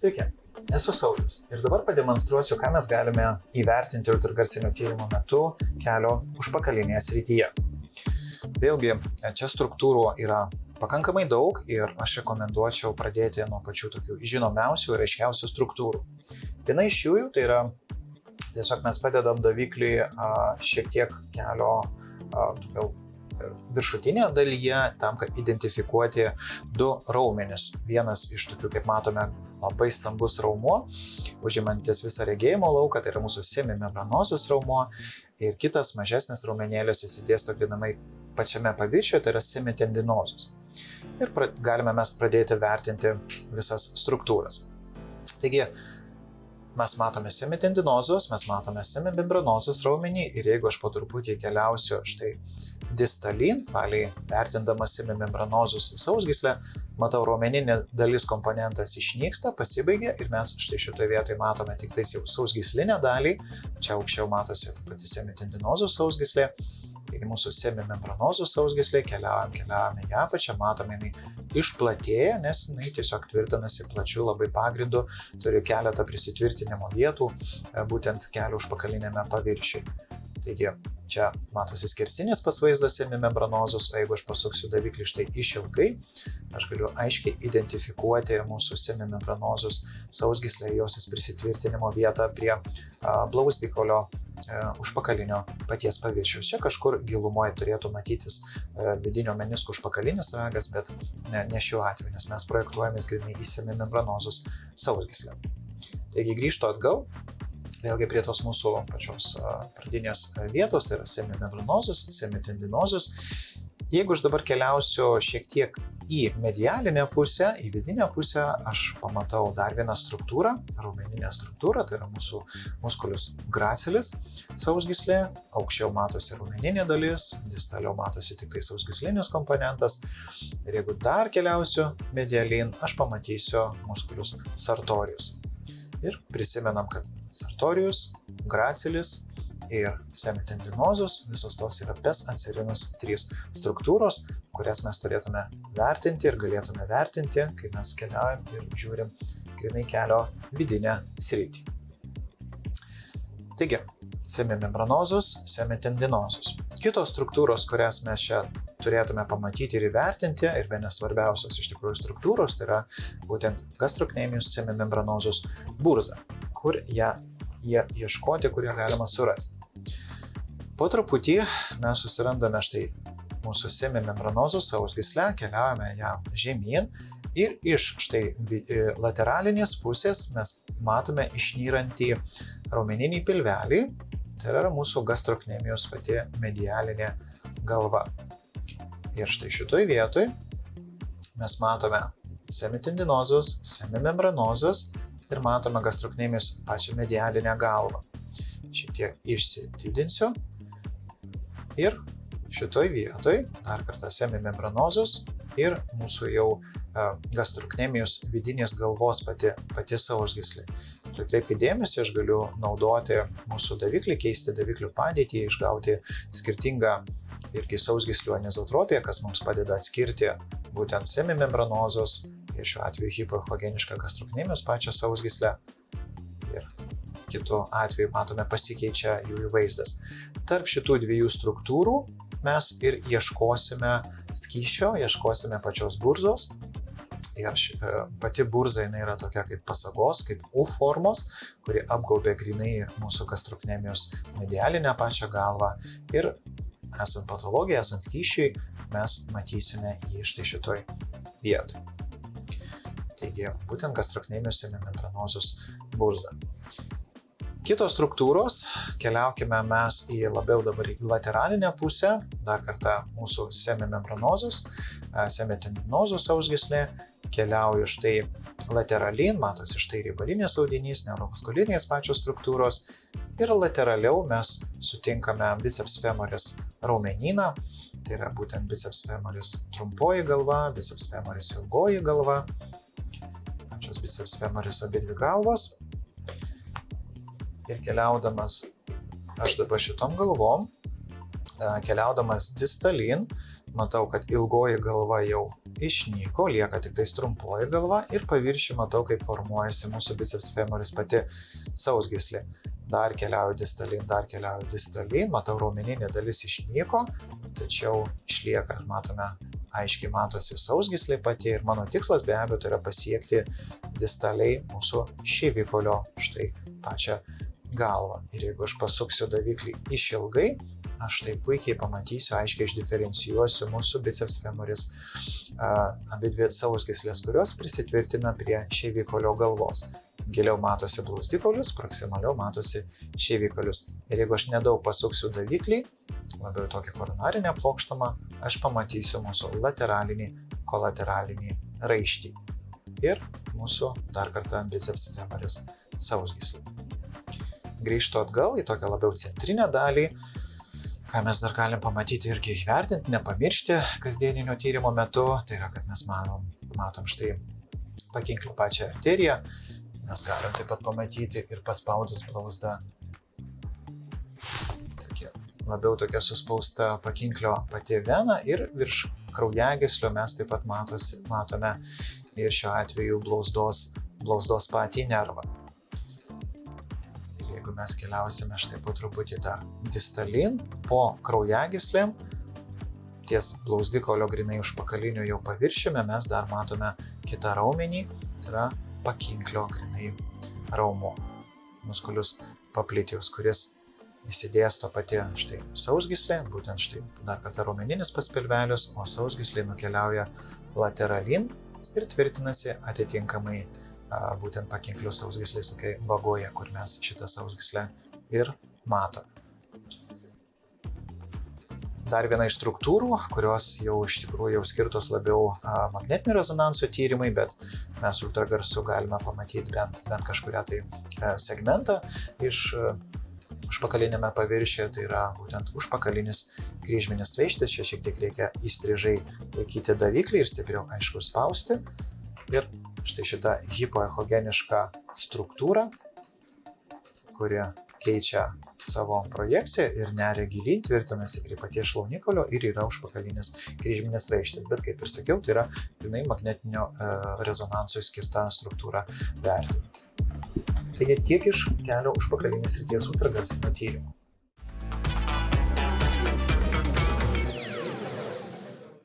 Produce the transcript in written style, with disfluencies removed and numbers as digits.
Sveiki, esu Saulius ir dabar pademonstruosiu, ką mes galime įvertinti ultragarsinio tyrimo metu kelio užpakalinėje srityje. Vėlgi, čia struktūrų yra pakankamai daug ir aš rekomenduočiau pradėti nuo pačių tokių žinomiausių ir aiškiausių struktūrų. Viena iš jų tai yra, tiesiog mes padedam daviklį šiek tiek kelio viršutinėje dalyje tam, kad identifikuoti du raumenis. Vienas iš tokių, kaip matome, labai stambus raumuo, užimantis visą regėjimo lauką, tai yra mūsų semimembranozus raumuo, ir kitas mažesnis raumenėlis įsidėsto grynamai pačiame paviršiuje, tai yra semitendinozus. Ir galime mes pradėti vertinti visas struktūras. Taigi, mes matome semitendinozus, mes matome semimembranozus raumenį ir jeigu aš po truputį keliausiu štai distalin, palei vertindamas semimembranozus sausgyslę, matau raumeninė dalis komponentas išnyksta, pasibaigia ir mes štai šitoje vietoje matome tik tais jau sausgyslinę dalį, čia aukščiau matosi ta pati semitendinozus sausgyslė. Taigi mūsų semimembranozus sausgyslė keliaujame į apačią, matome, jinai išplatėja, nes jinai tiesiog tvirtinasi plačiu labai pagrindu, turi keletą prisitvirtinimo vietų, būtent kelio užpakalinėme paviršiuje. Taigi čia matosi skersinis pasvaizdas semimembranozus, o jeigu aš pasuksiu daviklį štai išilgai, aš galiu aiškiai identifikuoti mūsų semimembranozus sausgyslę, jos prisitvirtinimo vietą prie blauzdikaulio užpakalinio paties paviršiaus. Čia kažkur gilumoje turėtų matytis vidinio menisko užpakalinis ragas, bet ne šiuo atveju, nes mes projektuojamės grynai į semimembranozus sausgyslę. Taigi grįžtu atgal, vėlgi prie tos mūsų pačios pradinės vietos, tai yra semimembranozus, semitendinozus. Jeigu aš dabar keliausiu šiek tiek į medialinę pusę, į vidinę pusę, aš pamatau dar vieną struktūrą, raumeninę struktūrą, tai yra mūsų musculus gracilis sausgyslė, aukščiau matosi raumeninė dalis, distaliau matosi tik tai sausgyslinis komponentas. Ir jeigu dar keliausiu medialin, aš pamatysiu musculus sartorius. Ir prisimenam, kad sartorius, gracilis ir semitendinozus, visos tos yra pes anserinus 3 struktūros, kurias mes turėtume vertinti ir galėtume vertinti, kai mes keliaujam ir žiūrim grynai kelio vidinę sritį. Taigi, semimembranozus, semitendinozus. Kitos struktūros, kurias mes čia turėtume pamatyti ir įvertinti, ir bene svarbiausios iš tikrųjų struktūros, tai yra būtent gastrocnemius semimembranozus burza, kur jie ieškoti, kur ją galima surasti. Po truputį mes susirandame štai mūsų semimembranozus sausgyslę, keliaujame ją žemyn ir iš štai lateralinės pusės mes matome išnyrantį raumeninį pilvelį, tai yra mūsų gastrocnemius pati medialinė galva. Ir štai šitoj vietoj mes matome semitendinozus, semimembranozus ir matome gastrocnemius pačią medialinę galvą. Šitiek išsididinsiu ir šitoj vietoj dar kartą semimembranozus ir mūsų jau gastrocnemius vidinės galvos pati sausgyslė. Ir atkreipkite dėmesį, aš galiu naudoti mūsų daviklį, keisti daviklių padėtį, išgauti skirtingą irgi sausgyslių anizotropiją, kas mums padeda atskirti būtent semimembranozus ir šiuo atveju hipoechogenišką gastrocnemius pačią sausgyslę. Ir kitu atveju matome pasikeičia jų vaizdas. Tarp šitų dviejų struktūrų mes ir ieškosime skysčio, ieškosime pačios burzos. Ir pati burza jinai yra tokia kaip pasagos, kaip U formos, kuri apgaubė grynai mūsų gastrocnemius medialinę pačią galvą. Ir esant patologijai, esant skysčiui, mes matysime jį štai šitoj vietoj. Taigi, būtent gastrocnemius semimembranozus burza. Kitos struktūros, keliaukime mes labiau dabar į lateralinę pusę, dar kartą mūsų semimembranozus, semitendinozus sausgyslė, keliauju štai lateralin, matosi štai riebalinis audinys, neurovaskulinės pačios struktūros ir lateraliau mes sutinkame biceps femoris raumenyną, tai yra būtent biceps femoris trumpoji galva, biceps femoris ilgoji galva, pačios biceps femoris abidvi galvos. Ir keliaudamas aš dabar šitom galvom, keliaudamas distalin, matau, kad ilgoji galva jau išnyko, lieka tik tais trumpoji galva ir paviršių matau, kaip formuojasi mūsų biceps femoris pati sausgyslė. Dar keliauju distalin, matau raumeninė dalis išnyko, tačiau išlieka, aiškiai matosi sausgyslė pati ir mano tikslas be abejo tai yra pasiekti distaliai mūsų šėvikolio štai pačią galvą. Ir jeigu aš pasuksiu daviklį išilgai, aš tai puikiai pamatysiu, aiškiai išdiferencijuosiu mūsų biceps femoris abidvi sausgyslės, kurios prisitvirtina prie šėvikolio galvos. Giliau matosi blauzdikaulis, proksimaliau matosi šėvikaulis. Ir jeigu aš nedaug pasuksiu daviklį, labiau tokį koronarinę plokštumą, aš pamatysiu mūsų lateralinį, kolateralinį raištį. Ir mūsų dar kartą biceps femoris sausgyslė. Grįžtu atgal į tokią labiau centrinę dalį, ką mes dar galim pamatyti irgi įvertinti, nepamiršti kasdieninio tyrimo metu. Tai yra, kad mes matom štai pakinklių pačią arteriją. Mes galim taip pat pamatyti ir paspaudus blauzdą. Labiau tokia suspausta pakinklio pati vena ir virš kraujagyslio mes taip pat matome ir šiuo atveju blauzdos patį nervą. Ir jeigu mes keliausime štai po truputį dar distalin, po kraujagyslėm, ties blauzdikolio grinai užpakaliniu jau paviršiumi mes dar matome kitą raumenį, tai yra pakinklio grinai raumo, muskulius popliteus, kuris įsidėsto pati štai sausgyslė, būtent štai dar kartą raumeninis paspilvelius, o sausgyslė nukeliauja lateralin ir tvirtinasi atitinkamai būtent pakinklių sausgyslės tokiai vagoje, kur mes šitą sausgyslę ir matome. Dar viena iš struktūrų, kurios jau iš tikrųjų jau skirtos labiau magnetinio rezonanso tyrimai, bet mes ultragarsu galime pamatyti bent kažkurią tai segmentą iš užpakalinėme paviršiuje, tai yra būtent užpakalinis kryžminis raištis. Čia šiek tiek reikia įstrižai laikyti daviklį ir stipriau aišku spausti. Ir štai šita hipoechogeniška struktūra, kuri keičia savo projekciją ir neria gilyn, tvirtinasi prie paties šlaunikolio ir yra užpakalinis kryžminis raištis. Bet kaip ir sakiau, tai yra grynai magnetinio rezonanso skirta struktūra vertinti. Taigi tiek iš kelio užpakalinės srities ultragarsinio tyrimo.